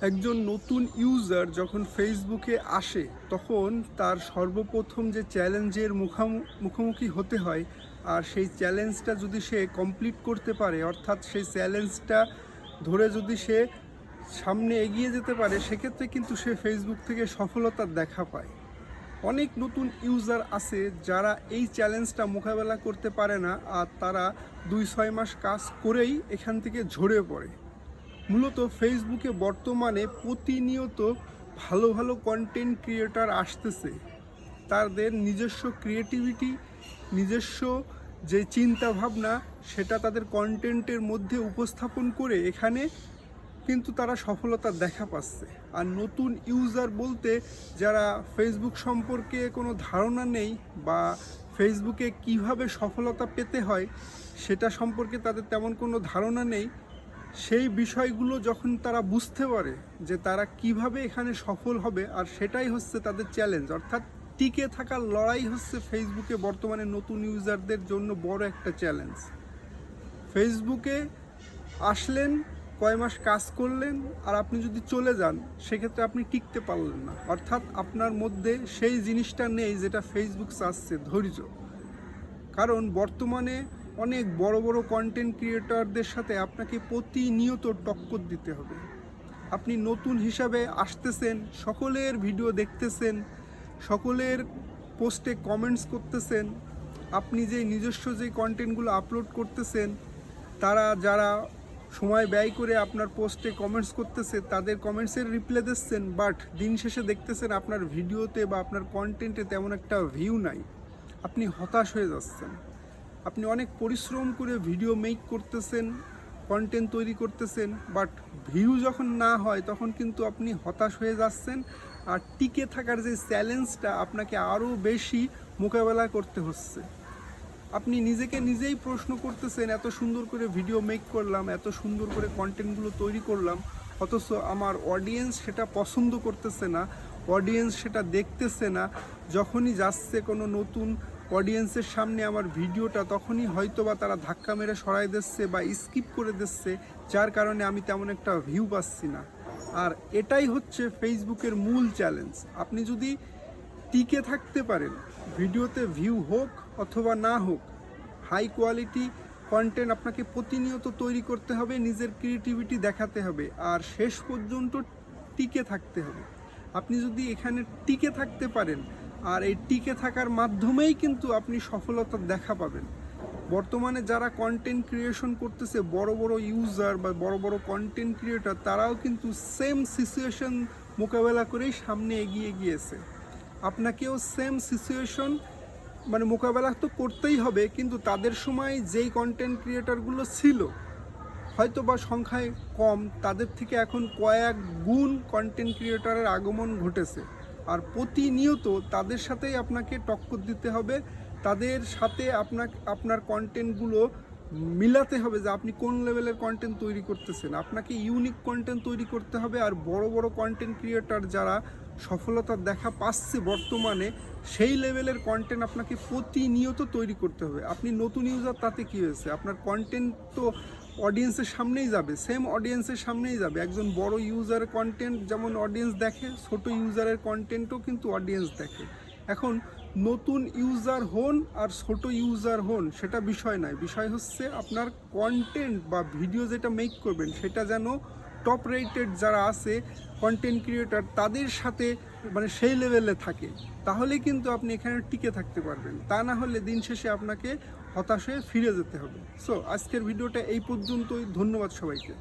একজন নতুন ইউজার যখন ফেসবুকে আসে তখন তার সর্বপ্রথম যে চ্যালেঞ্জের মুখোমুখি হতে হয়, আর সেই চ্যালেঞ্জটা যদি সে কমপ্লিট করতে পারে, অর্থাৎ সেই চ্যালেঞ্জটা ধরে যদি সে সামনে এগিয়ে যেতে পারে, সেক্ষেত্রে কিন্তু সে ফেসবুক থেকে সফলতার দেখা পায়। অনেক নতুন ইউজার আছে যারা এই চ্যালেঞ্জটা মোকাবেলা করতে পারে না, আর তারা 2-6 মাস কাজ করেই এখান থেকে ঝরে পড়ে। মূলত ফেসবুকে বর্তমানে প্রতিনিয়ত ভালো ভালো কন্টেন্ট ক্রিয়েটর আসতেছে। তাদের নিজস্ব ক্রিয়েটিভিটি, নিজস্ব যে চিন্তা ভাবনা, সেটা তাদের কন্টেন্টের মধ্যে উপস্থাপন করে এখানে কিন্তু তারা সফলতার দেখা পাচ্ছে। আর নতুন ইউজার বলতে যারা ফেসবুক সম্পর্কে কোনো ধারণা নেই বা ফেসবুকে কিভাবে সফলতা পেতে হয় সেটা সম্পর্কে তাদের তেমন কোনো ধারণা নেই, সেই বিষয়গুলো যখন তারা বুঝতে পারে যে তারা কিভাবে এখানে সফল হবে, আর সেটাই হচ্ছে তাদের চ্যালেঞ্জ, অর্থাৎ টিকে থাকার লড়াই হচ্ছে ফেসবুকে বর্তমানে নতুন ইউজারদের জন্য বড় একটা চ্যালেঞ্জ। ফেসবুকে আসলেন, কয় মাস কাজ করলেন, আর আপনি যদি চলে যান সেক্ষেত্রে আপনি টিকতে পারলেন না, অর্থাৎ আপনার মধ্যে সেই জিনিসটা নেই যেটা ফেসবুক চাচ্ছে, ধৈর্য। কারণ বর্তমানে অনেক বড় বড় কন্টেন্ট ক্রিয়েটরদের সাথে আপনাকে প্রতিনিয়ত টক্কর দিতে হবে। আপনি নতুন হিসাবে আসতেছেন, সকলের ভিডিও দেখতেছেন, সকলের পোস্টে কমেন্টস করতেছেন, আপনি যে নিজস্ব যে কন্টেন্টগুলো আপলোড করতেছেন, তারা যারা সময় ব্যয় করে আপনার পোস্টে কমেন্টস করতেছে তাদের কমেন্টসের রিপ্লাই দিচ্ছেন, বাট দিন শেষে দেখতেছেন আপনার ভিডিওতে বা আপনার কন্টেন্টে তেমন একটা ভিউ নাই। আপনি হতাশ হয়ে যাচ্ছেন। আপনি অনেক পরিশ্রম করে ভিডিও মেক করতেছেন, কন্টেন্ট তৈরি করতেছেন, বাট ভিউ যখন না হয় তখন কিন্তু আপনি হতাশ হয়ে যাচ্ছেন। আর টিকে থাকার যে চ্যালেঞ্জটা আপনাকে আরও বেশি মোকাবেলা করতে হচ্ছে। আপনি নিজেকে নিজেই প্রশ্ন করতেছেন, এত সুন্দর করে ভিডিও মেক করলাম, এত সুন্দর করে কন্টেন্টগুলো তৈরি করলাম, অথচ আমার অডিয়েন্স সেটা পছন্দ করতেছে না, অডিয়েন্স সেটা দেখতেছে না। যখনই যাচ্ছে কোনো নতুন অডিয়েন্সের সামনে আমার ভিডিওটা, তখনই হয়তো বা তারা ধাক্কা মেরে সরাই দিচ্ছে বা স্কিপ করে দিচ্ছে, যার কারণে আমি তেমন একটা ভিউ পাচ্ছি না। আর এটাই হচ্ছে ফেসবুকের মূল চ্যালেঞ্জ। আপনি যদি টিকে থাকতে পারেন, ভিডিওতে ভিউ হোক অথবা না হোক, হাই কোয়ালিটি কন্টেন্ট আপনাকে প্রতিনিয়ত তৈরি করতে হবে, নিজের ক্রিয়েটিভিটি দেখাতে হবে, আর শেষ পর্যন্ত টিকে থাকতে হবে। আপনি যদি এখানে টিকে থাকতে পারেন, আর এই টিকে থাকার মাধ্যমেই কিন্তু আপনি সফলতার দেখা পাবেন। বর্তমানে যারা কন্টেন্ট ক্রিয়েশন করতেছে, বড় বড় ইউজার বা বড় বড় কন্টেন্ট ক্রিয়েটর, তারাও কিন্তু সেম সিচুয়েশন মোকাবেলা করেই সামনে এগিয়ে গিয়েছে। আপনাকেও সেম সিচুয়েশন মোকাবেলা তো করতেই হবে, কিন্তু তাদের সময় যেই কন্টেন্ট ক্রিয়েটরগুলো ছিল হয়তো বা সংখ্যায় কম, তাদের থেকে এখন কয়েক গুণ কন্টেন্ট ক্রিয়েটরের আগমন ঘটেছে। আর প্রতিনিয়ত তাদের সাথেই আপনাকে টক্কর দিতে হবে, তাদের সাথে আপনার কন্টেন্টগুলো মিলাতে হবে যে আপনি কোন লেভেলের কন্টেন্ট তৈরি করতেছেন। আপনাকে ইউনিক কন্টেন্ট তৈরি করতে হবে। আর বড় বড় কন্টেন্ট ক্রিয়েটর যারা সফলতার দেখা পাচ্ছে বর্তমানে, সেই লেভেলের কন্টেন্ট আপনাকে প্রতিনিয়ত তৈরি করতে হবে। আপনি নতুন ইউজার, তাতে কী হয়েছে, আপনার কন্টেন্ট তো অডিয়েন্সের সামনেই যাবে, সেম অডিয়েন্সের সামনেই যাবে। একজন বড় ইউজারের কন্টেন্ট যেমন অডিয়েন্স দেখে, ছোট ইউজারের কন্টেন্টও কিন্তু অডিয়েন্স দেখে। এখন নতুন ইউজার হন আর ছোট ইউজার হন সেটা বিষয় নয়, বিষয় হচ্ছে আপনার কন্টেন্ট বা ভিডিও যেটা মেক করবেন সেটা যেন টপ রেটেড যারা আছে কন্টেন্ট ক্রিয়েটর তাদের সাথে সেই লেভেলে থাকে, তাহলেই কিন্তু আপনি এখানে টিকে থাকতে পারবেন। তা না হলে দিন শেষে আপনাকে হতাশ হয়ে ফিরে যেতে হবে। সো আজকের ভিডিওটা এই পর্যন্তই। ধন্যবাদ সবাইকে।